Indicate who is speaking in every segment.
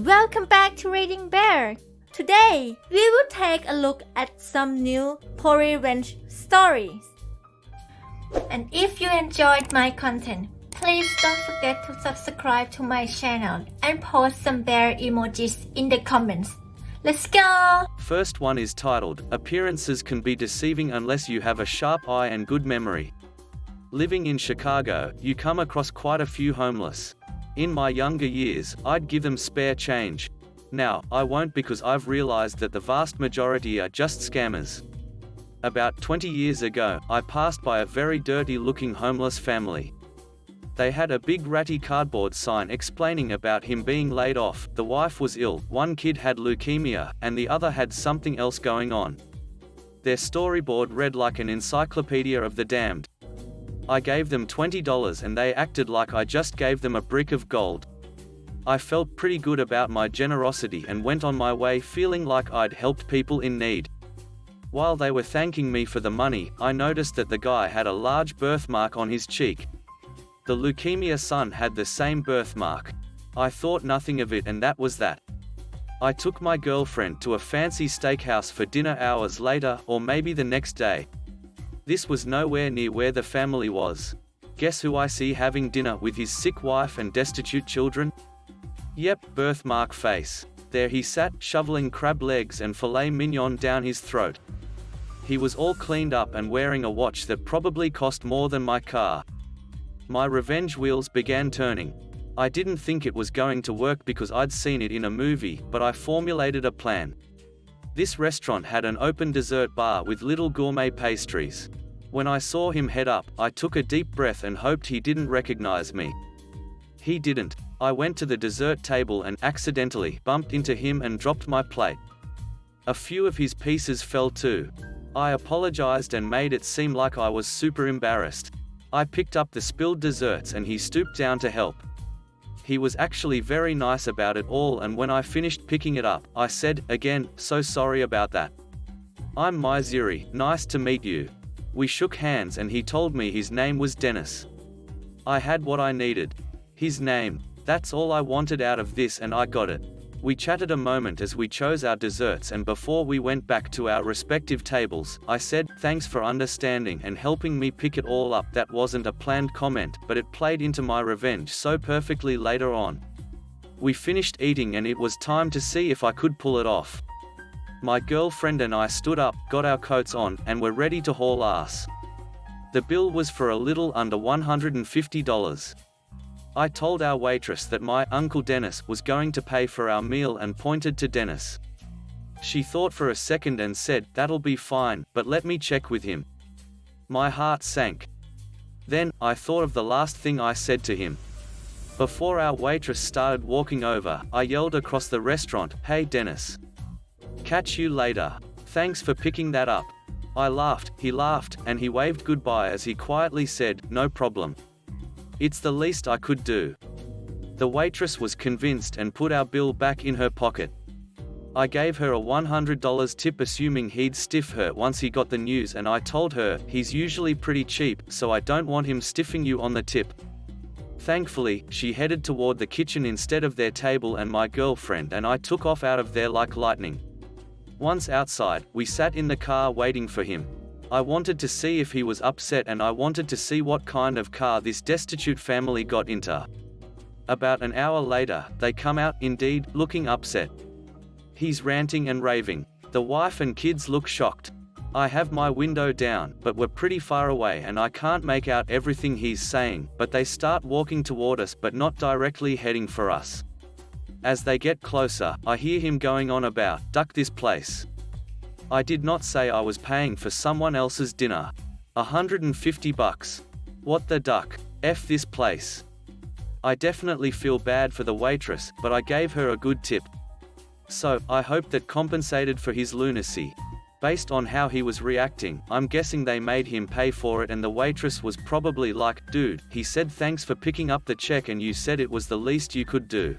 Speaker 1: Welcome back to Reading Bear. Today, we will take a look at some new revenge stories. And if you enjoyed my content, please don't forget to subscribe to my channel and post some bear emojis in the comments. Let's go!
Speaker 2: First one is titled, Appearances Can Be Deceiving Unless You Have a Sharp Eye and Good Memory. Living in Chicago, you come across quite a few homeless. In my younger years, I'd give them spare change. Now, I won't because I've realized that the vast majority are just scammers. About 20 years ago, I passed by a very dirty-looking homeless family. They had a big ratty cardboard sign explaining about him being laid off. The wife was ill, one kid had leukemia, and the other had something else going on. Their storyboard read like an encyclopedia of the damned. I gave them $20 and they acted like I just gave them a brick of gold. I felt pretty good about my generosity and went on my way feeling like I'd helped people in need. While they were thanking me for the money, I noticed that the guy had a large birthmark on his cheek. The leukemia son had the same birthmark. I thought nothing of it and that was that. I took my girlfriend to a fancy steakhouse for dinner hours later, or maybe the next day. This was nowhere near where the family was. Guess who I see having dinner with his sick wife and destitute children? Yep, birthmark face. There he sat, shoveling crab legs and filet mignon down his throat. He was all cleaned up and wearing a watch that probably cost more than my car. My revenge wheels began turning. I didn't think it was going to work because I'd seen it in a movie, but I formulated a plan. This restaurant had an open dessert bar with little gourmet pastries. When I saw him head up, I took a deep breath and hoped he didn't recognize me. He didn't. I went to the dessert table and accidentally bumped into him and dropped my plate. A few of his pieces fell too. I apologized and made it seem like I was super embarrassed. I picked up the spilled desserts and he stooped down to help. He was actually very nice about it all, and when I finished picking it up, I said, again, so sorry about that. I'm Maizuri, nice to meet you. We shook hands and he told me his name was Dennis. I had what I needed. His name. That's all I wanted out of this and I got it. We chatted a moment as we chose our desserts, and before we went back to our respective tables, I said, thanks for understanding and helping me pick it all up. That wasn't a planned comment, but it played into my revenge so perfectly later on. We finished eating and it was time to see if I could pull it off. My girlfriend and I stood up, got our coats on, and were ready to haul ass. The bill was for a little under $150. I told our waitress that my Uncle Dennis was going to pay for our meal and pointed to Dennis. She thought for a second and said, that'll be fine, but let me check with him. My heart sank. Then, I thought of the last thing I said to him. Before our waitress started walking over, I yelled across the restaurant, hey Dennis. Catch you later. Thanks for picking that up. I laughed, he laughed, and he waved goodbye as he quietly said, no problem. It's the least I could do. The waitress was convinced and put our bill back in her pocket. I gave her a $100 tip assuming he'd stiff her once he got the news, and I told her, he's usually pretty cheap, so I don't want him stiffing you on the tip. Thankfully, she headed toward the kitchen instead of their table, and my girlfriend and I took off out of there like lightning. Once outside, we sat in the car waiting for him. I wanted to see if he was upset, and I wanted to see what kind of car this destitute family got into. About an hour later, they come out, indeed, looking upset. He's ranting and raving. The wife and kids look shocked. I have my window down, but we're pretty far away and I can't make out everything he's saying, but they start walking toward us but not directly heading for us. As they get closer, I hear him going on about, duck this place. I did not say I was paying for someone else's dinner. $150. What the duck? F this place. I definitely feel bad for the waitress, but I gave her a good tip. So, I hope that compensated for his lunacy. Based on how he was reacting, I'm guessing they made him pay for it, and the waitress was probably like, dude, he said thanks for picking up the check and you said it was the least you could do.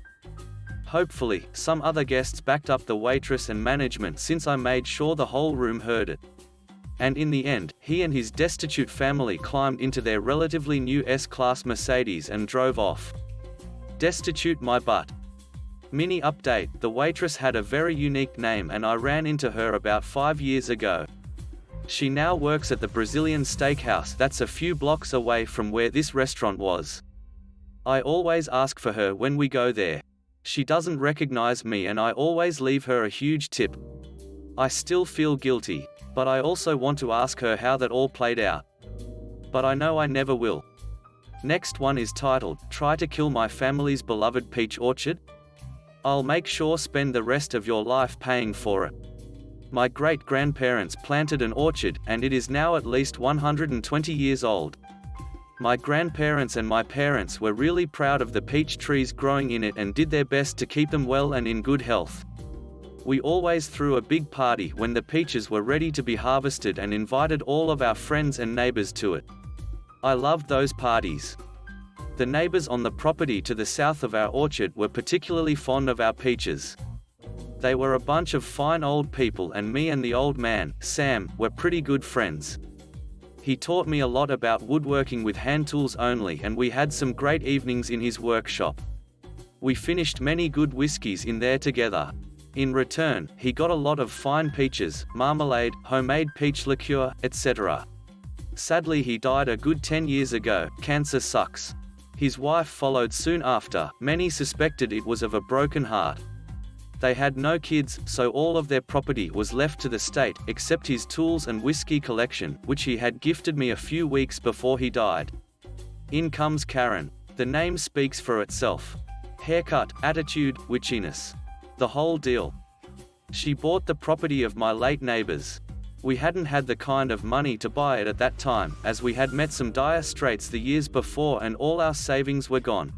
Speaker 2: Hopefully, some other guests backed up the waitress and management, since I made sure the whole room heard it. And in the end, he and his destitute family climbed into their relatively new S-Class Mercedes and drove off. Destitute my butt. Mini update, the waitress had a very unique name and I ran into her about 5 years ago. She now works at the Brazilian Steakhouse that's a few blocks away from where this restaurant was. I always ask for her when we go there. She doesn't recognize me and I always leave her a huge tip. I still feel guilty, but I also want to ask her how that all played out. But I know I never will. Next one is titled, Try to Kill My Family's Beloved Peach Orchard? I'll make sure spend the rest of your life paying for it. My great-grandparents planted an orchard, and it is now at least 120 years old. My grandparents and my parents were really proud of the peach trees growing in it and did their best to keep them well and in good health. We always threw a big party when the peaches were ready to be harvested and invited all of our friends and neighbors to it. I loved those parties. The neighbors on the property to the south of our orchard were particularly fond of our peaches. They were a bunch of fine old people and me and the old man, Sam, were pretty good friends. He taught me a lot about woodworking with hand tools only and we had some great evenings in his workshop. We finished many good whiskies in there together. In return, he got a lot of fine peaches, marmalade, homemade peach liqueur, etc. Sadly he died a good 10 years ago. Cancer sucks. His wife followed soon after. Many suspected it was of a broken heart. They had no kids, so all of their property was left to the state, except his tools and whiskey collection, which he had gifted me a few weeks before he died. In comes Karen. The name speaks for itself. Haircut, attitude, witchiness. The whole deal. She bought the property of my late neighbors. We hadn't had the kind of money to buy it at that time, as we had met some dire straits the years before and all our savings were gone.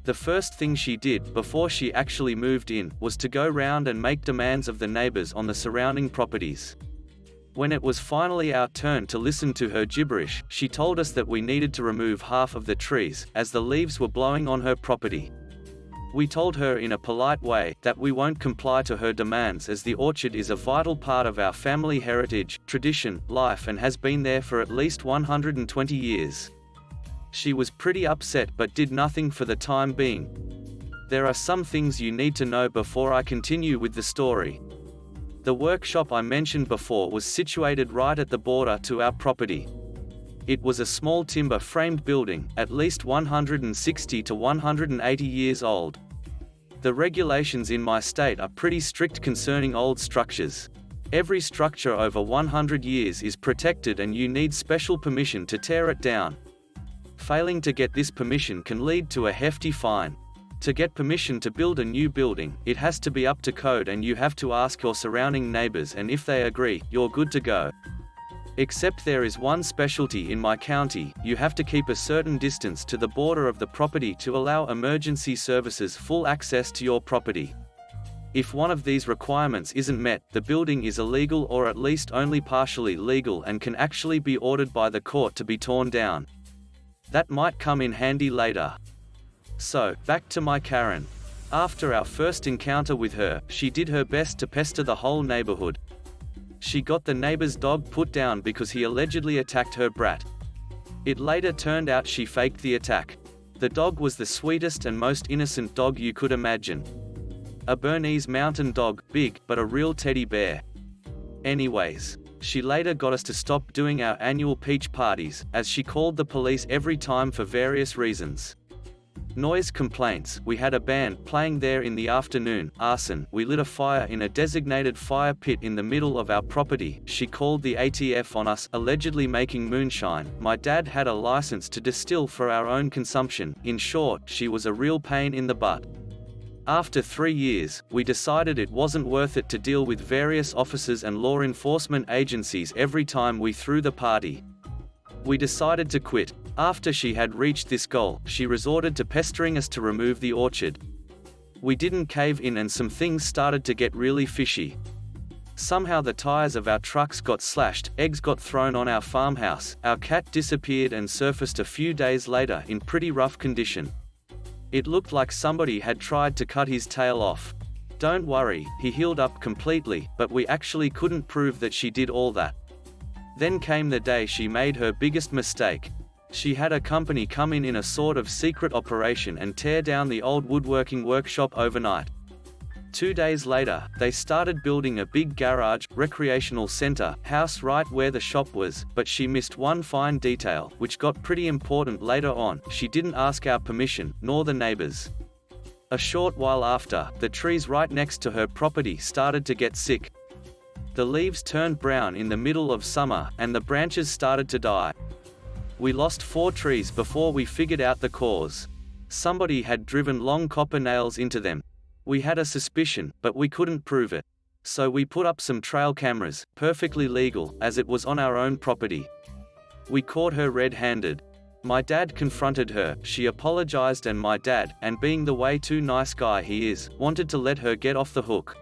Speaker 2: The first thing she did, before she actually moved in, was to go round and make demands of the neighbors on the surrounding properties. When it was finally our turn to listen to her gibberish, she told us that we needed to remove half of the trees, as the leaves were blowing on her property. We told her in a polite way that we won't comply to her demands as the orchard is a vital part of our family heritage, tradition, life and has been there for at least 120 years. She was pretty upset but did nothing for the time being. There are some things you need to know before I continue with the story. The workshop I mentioned before was situated right at the border to our property. It was a small timber-framed building, at least 160 to 180 years old. The regulations in my state are pretty strict concerning old structures. Every structure over 100 years is protected and you need special permission to tear it down. Failing to get this permission can lead to a hefty fine. To get permission to build a new building, it has to be up to code and you have to ask your surrounding neighbors, and if they agree, you're good to go. Except there is one specialty in my county: you have to keep a certain distance to the border of the property to allow emergency services full access to your property. If one of these requirements isn't met, the building is illegal or at least only partially legal and can actually be ordered by the court to be torn down. That might come in handy later. So, back to my Karen. After our first encounter with her, she did her best to pester the whole neighborhood. She got the neighbor's dog put down because he allegedly attacked her brat. It later turned out she faked the attack. The dog was the sweetest and most innocent dog you could imagine. A Bernese mountain dog, big, but a real teddy bear. Anyways, she later got us to stop doing our annual peach parties, as she called the police every time for various reasons. Noise complaints. We had a band playing there in the afternoon. Arson. We lit a fire in a designated fire pit in the middle of our property. She called the ATF on us, allegedly making moonshine. My dad had a license to distill for our own consumption. In short, she was a real pain in the butt. After 3 years, we decided it wasn't worth it to deal with various officers and law enforcement agencies every time we threw the party. We decided to quit. After she had reached this goal, she resorted to pestering us to remove the orchard. We didn't cave in and some things started to get really fishy. Somehow the tires of our trucks got slashed, eggs got thrown on our farmhouse, our cat disappeared and surfaced a few days later in pretty rough condition. It looked like somebody had tried to cut his tail off. Don't worry, he healed up completely, but we actually couldn't prove that she did all that. Then came the day she made her biggest mistake. She had a company come in a sort of secret operation and tear down the old woodworking workshop overnight. 2 days later, they started building a big garage, recreational center, house right where the shop was, but she missed one fine detail, which got pretty important later on. She didn't ask our permission, nor the neighbors. A short while after, the trees right next to her property started to get sick. The leaves turned brown in the middle of summer, and the branches started to die. We lost 4 trees before we figured out the cause. Somebody had driven long copper nails into them. We had a suspicion, but we couldn't prove it. So we put up some trail cameras, perfectly legal, as it was on our own property. We caught her red-handed. My dad confronted her, she apologized, and my dad, and being the way too nice guy he is, wanted to let her get off the hook.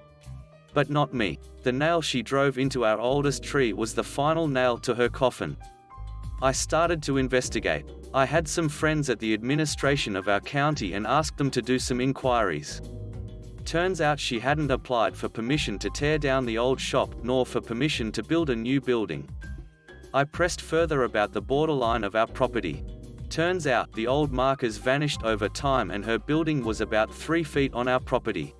Speaker 2: But not me. The nail she drove into our oldest tree was the final nail to her coffin. I started to investigate. I had some friends at the administration of our county and asked them to do some inquiries. Turns out she hadn't applied for permission to tear down the old shop, nor for permission to build a new building. I pressed further about the borderline of our property. Turns out the old markers vanished over time and her building was about 3 feet on our property.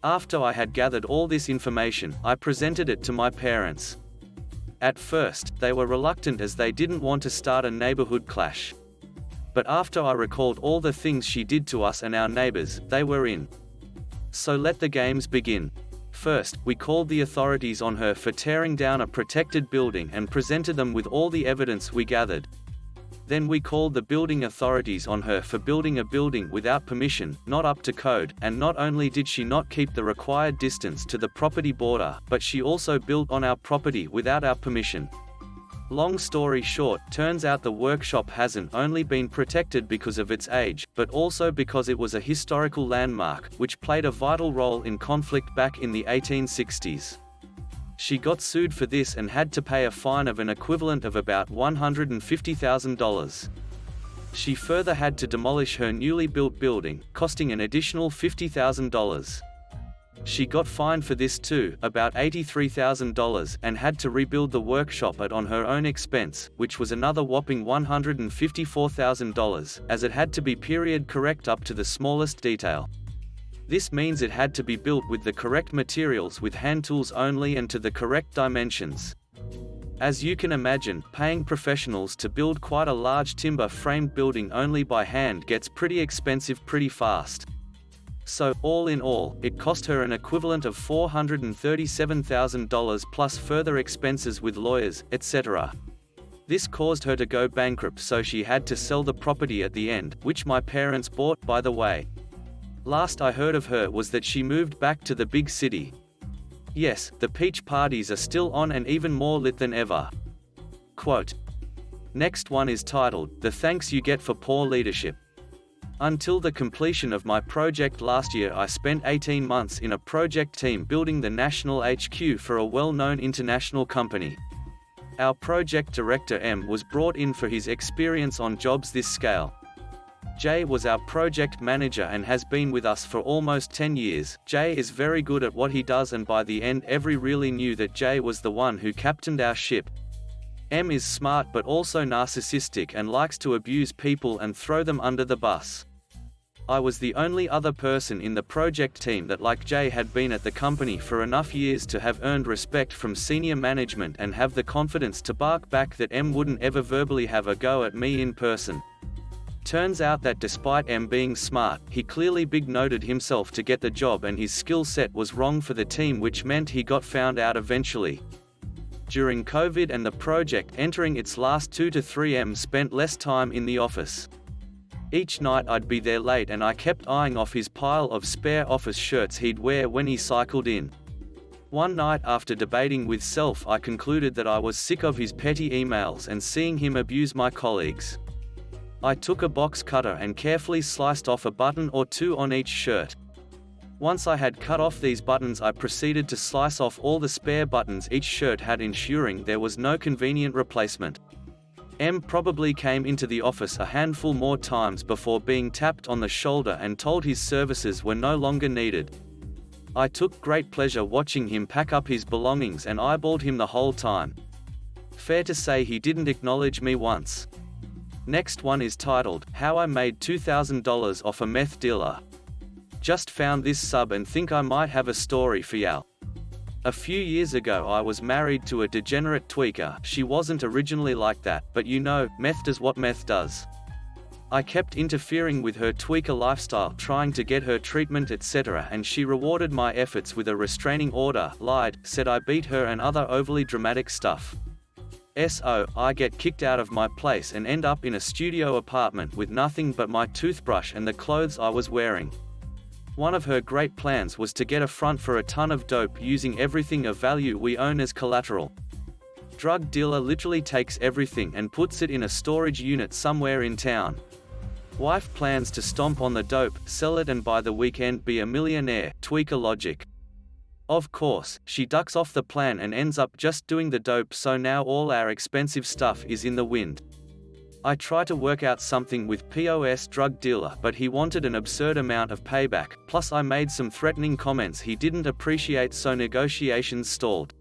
Speaker 2: After I had gathered all this information, I presented it to my parents. At first, they were reluctant as they didn't want to start a neighborhood clash. But after I recalled all the things she did to us and our neighbors, they were in. So let the games begin. First, we called the authorities on her for tearing down a protected building and presented them with all the evidence we gathered. Then we called the building authorities on her for building a building without permission, not up to code, and not only did she not keep the required distance to the property border, but she also built on our property without our permission. Long story short, turns out the workshop hasn't only been protected because of its age, but also because it was a historical landmark, which played a vital role in conflict back in the 1860s. She got sued for this and had to pay a fine of an equivalent of about $150,000. She further had to demolish her newly built building, costing an additional $50,000. She got fined for this too, about $83,000, and had to rebuild the workshop on her own expense, which was another whopping $154,000, as it had to be period correct up to the smallest detail. This means it had to be built with the correct materials with hand tools only and to the correct dimensions. As you can imagine, paying professionals to build quite a large timber-framed building only by hand gets pretty expensive pretty fast. So, all in all, it cost her an equivalent of $437,000 plus further expenses with lawyers, etc. This caused her to go bankrupt, so she had to sell the property at the end, which my parents bought, by the way. Last I heard of her was that she moved back to the big city. Yes, the peach parties are still on and even more lit than ever. Quote. Next one is titled, "The Thanks You Get for Poor Leadership." Until the completion of my project last year, I spent 18 months in a project team building the national HQ for a well-known international company. Our project director M was brought in for his experience on jobs this scale. Jay was our project manager and has been with us for almost 10 years. Jay is very good at what he does, and by the end everyone really knew that Jay was the one who captained our ship. M is smart but also narcissistic and likes to abuse people and throw them under the bus. I was the only other person in the project team that, like Jay, had been at the company for enough years to have earned respect from senior management and have the confidence to bark back that M wouldn't ever verbally have a go at me in person. Turns out that despite M being smart, he clearly big-noted himself to get the job, and his skill set was wrong for the team, which meant he got found out eventually. During COVID and the project entering its last 2 to 3, M spent less time in the office. Each night I'd be there late and I kept eyeing off his pile of spare office shirts he'd wear when he cycled in. One night, after debating with self, I concluded that I was sick of his petty emails and seeing him abuse my colleagues. I took a box cutter and carefully sliced off a button or 2 on each shirt. Once I had cut off these buttons, I proceeded to slice off all the spare buttons each shirt had, ensuring there was no convenient replacement. M probably came into the office a handful more times before being tapped on the shoulder and told his services were no longer needed. I took great pleasure watching him pack up his belongings and eyeballed him the whole time. Fair to say he didn't acknowledge me once. Next one is titled, How I Made $2,000 Off a Meth Dealer. Just found this sub and think I might have a story for y'all. A few years ago I was married to a degenerate tweaker. She wasn't originally like that, but you know, meth does what meth does. I kept interfering with her tweaker lifestyle, trying to get her treatment etc., and she rewarded my efforts with a restraining order, lied, said I beat her and other overly dramatic stuff. So, I get kicked out of my place and end up in a studio apartment with nothing but my toothbrush and the clothes I was wearing. One of her great plans was to get a front for a ton of dope using everything of value we own as collateral. Drug dealer literally takes everything and puts it in a storage unit somewhere in town. Wife plans to stomp on the dope, sell it and by the weekend be a millionaire, tweaker logic. Of course, she ducks off the plan and ends up just doing the dope, so now all our expensive stuff is in the wind. I try to work out something with POS drug dealer, but he wanted an absurd amount of payback, plus I made some threatening comments he didn't appreciate, so negotiations stalled.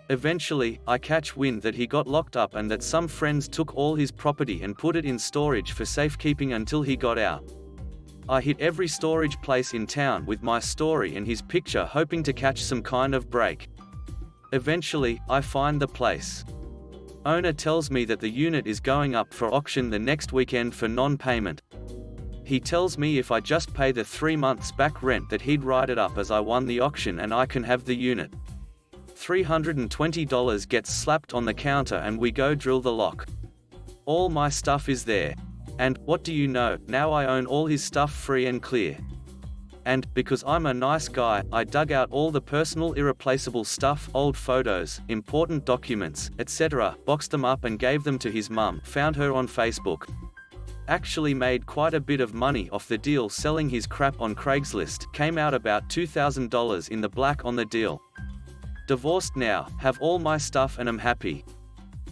Speaker 2: Eventually, I catch wind that he got locked up and that some friends took all his property and put it in storage for safekeeping until he got out. I hit every storage place in town with my story and his picture, hoping to catch some kind of break. Eventually, I find the place. Owner tells me that the unit is going up for auction the next weekend for non-payment. He tells me if I just pay the 3 months back rent that he'd write it up as I won the auction and I can have the unit. $320 gets slapped on the counter and we go drill the lock. All my stuff is there. And, what do you know, now I own all his stuff free and clear. And, because I'm a nice guy, I dug out all the personal irreplaceable stuff, old photos, important documents, etc., boxed them up and gave them to his mum, found her on Facebook. Actually made quite a bit of money off the deal selling his crap on Craigslist, came out about $2,000 in the black on the deal. Divorced now, have all my stuff and am happy.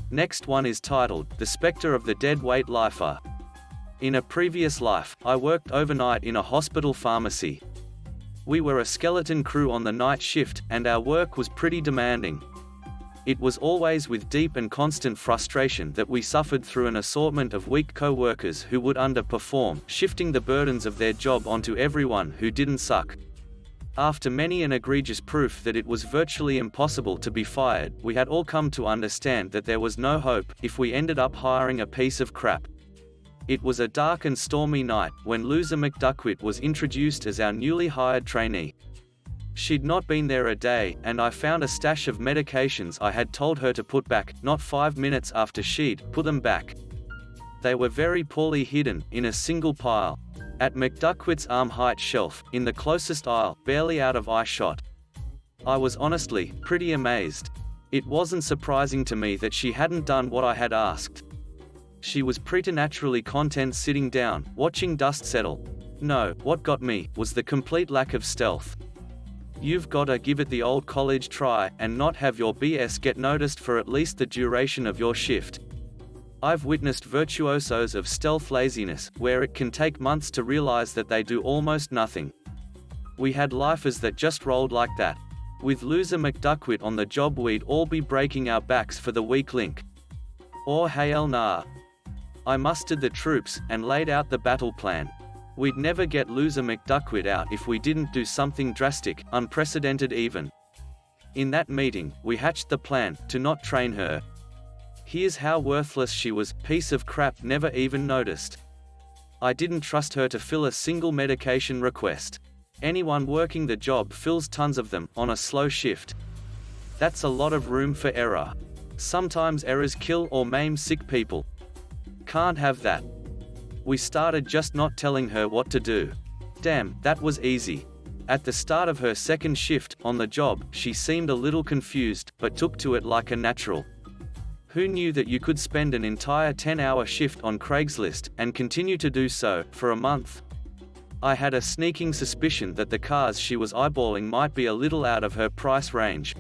Speaker 2: Next one is titled, The Spectre of the Dead Weight Lifer. In a previous life, I worked overnight in a hospital pharmacy. We were a skeleton crew on the night shift, and our work was pretty demanding. It was always with deep and constant frustration that we suffered through an assortment of weak co-workers who would underperform, shifting the burdens of their job onto everyone who didn't suck. After many an egregious proof that it was virtually impossible to be fired, we had all come to understand that there was no hope if we ended up hiring a piece of crap. It was a dark and stormy night when Loser McDuckwit was introduced as our newly hired trainee. She'd not been there a day, and I found a stash of medications I had told her to put back, not 5 minutes after she'd put them back. They were very poorly hidden, in a single pile. At McDuckwit's arm-height shelf, in the closest aisle, barely out of eyeshot. I was honestly pretty amazed. It wasn't surprising to me that she hadn't done what I had asked. She was preternaturally content sitting down, watching dust settle. No, what got me was the complete lack of stealth. You've gotta give it the old college try, and not have your BS get noticed for at least the duration of your shift. I've witnessed virtuosos of stealth laziness, where it can take months to realize that they do almost nothing. We had lifers that just rolled like that. With Loser McDuckwit on the job, we'd all be breaking our backs for the weak link. Or hell nah. I mustered the troops, and laid out the battle plan. We'd never get Loser McDuckwit out if we didn't do something drastic, unprecedented even. In that meeting, we hatched the plan, to not train her. Here's how worthless she was, piece of crap, never even noticed. I didn't trust her to fill a single medication request. Anyone working the job fills tons of them, on a slow shift. That's a lot of room for error. Sometimes errors kill or maim sick people. Can't have that. We started just not telling her what to do. Damn, that was easy. At the start of her second shift on the job, she seemed a little confused, but took to it like a natural. Who knew that you could spend an entire 10-hour shift on Craigslist, and continue to do so, for a month? I had a sneaking suspicion that the cars she was eyeballing might be a little out of her price range.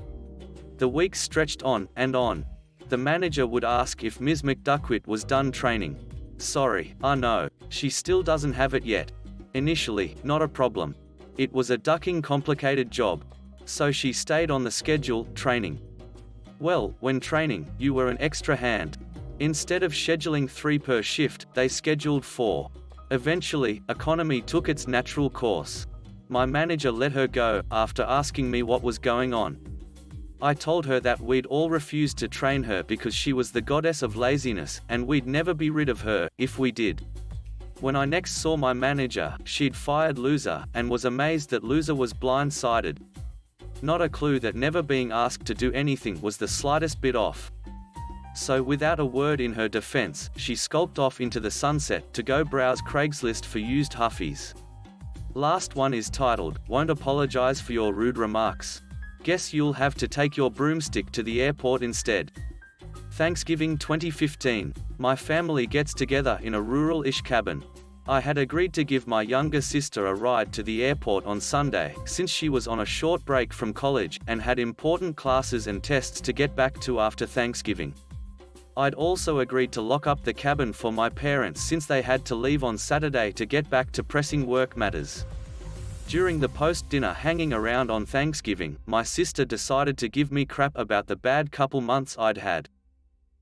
Speaker 2: The weeks stretched on, and on. The manager would ask if Ms. McDuckwit was done training. Sorry, no, she still doesn't have it yet. Initially, not a problem. It was a ducking complicated job. So she stayed on the schedule, training. Well, when training, you were an extra hand. Instead of scheduling 3 per shift, they scheduled 4. Eventually, economy took its natural course. My manager let her go, after asking me what was going on. I told her that we'd all refused to train her because she was the goddess of laziness, and we'd never be rid of her, if we did. When I next saw my manager, she'd fired Loser, and was amazed that Loser was blindsided. Not a clue that never being asked to do anything was the slightest bit off. So without a word in her defense, she skulked off into the sunset to go browse Craigslist for used huffies. Last one is titled, "Won't apologize for your rude remarks. Guess you'll have to take your broomstick to the airport instead." Thanksgiving 2015. My family gets together in a rural-ish cabin. I had agreed to give my younger sister a ride to the airport on Sunday, since she was on a short break from college, and had important classes and tests to get back to after Thanksgiving. I'd also agreed to lock up the cabin for my parents since they had to leave on Saturday to get back to pressing work matters. During the post-dinner hanging around on Thanksgiving, my sister decided to give me crap about the bad couple months I'd had.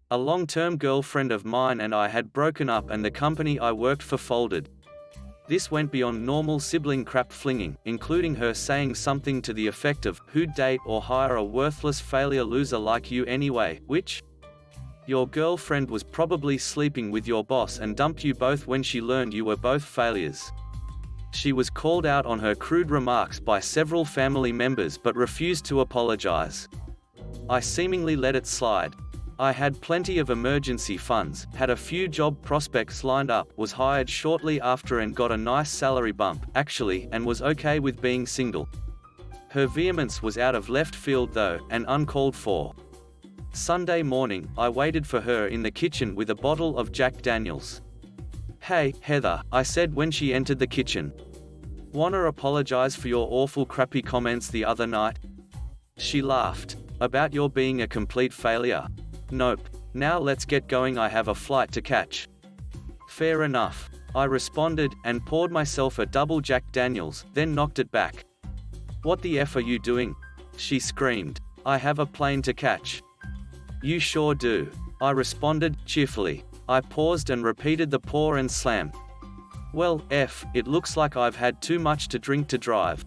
Speaker 2: A long-term girlfriend of mine and I had broken up and the company I worked for folded. This went beyond normal sibling crap flinging, including her saying something to the effect of, "Who'd date or hire a worthless failure loser like you anyway, which? Your girlfriend was probably sleeping with your boss and dumped you both when she learned you were both failures." She was called out on her crude remarks by several family members but refused to apologize. I seemingly let it slide. I had plenty of emergency funds, had a few job prospects lined up, was hired shortly after and got a nice salary bump, actually, and was okay with being single. Her vehemence was out of left field though, and uncalled for. Sunday morning, I waited for her in the kitchen with a bottle of Jack Daniels. "Hey, Heather," I said when she entered the kitchen. "Wanna apologize for your awful crappy comments the other night?" She laughed. "About your being a complete failure? Nope. Now let's get going, I have a flight to catch." "Fair enough," I responded, and poured myself a double Jack Daniels, then knocked it back. "What the F are you doing?" she screamed. "I have a plane to catch." "You sure do," I responded, cheerfully. I paused and repeated the pour and slam. "Well, it looks like I've had too much to drink to drive.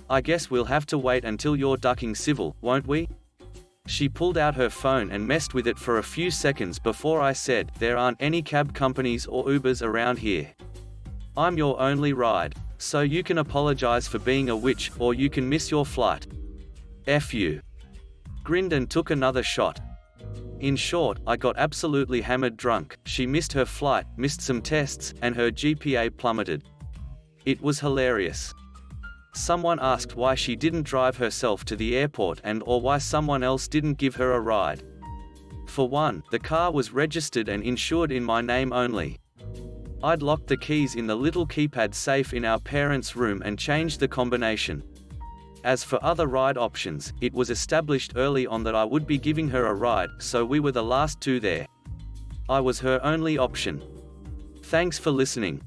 Speaker 2: I guess we'll have to wait until you're ducking civil, won't we?" She pulled out her phone and messed with it for a few seconds before I said, "There aren't any cab companies or Ubers around here. I'm your only ride, so you can apologize for being a witch, or you can miss your flight. F you." Grinned and took another shot. In short, I got absolutely hammered drunk, she missed her flight, missed some tests, and her GPA plummeted. It was hilarious. Someone asked why she didn't drive herself to the airport or why someone else didn't give her a ride. For one, the car was registered and insured in my name only. I'd locked the keys in the little keypad safe in our parents' room and changed the combination. As for other ride options, it was established early on that I would be giving her a ride, so we were the last two there. I was her only option. Thanks for listening.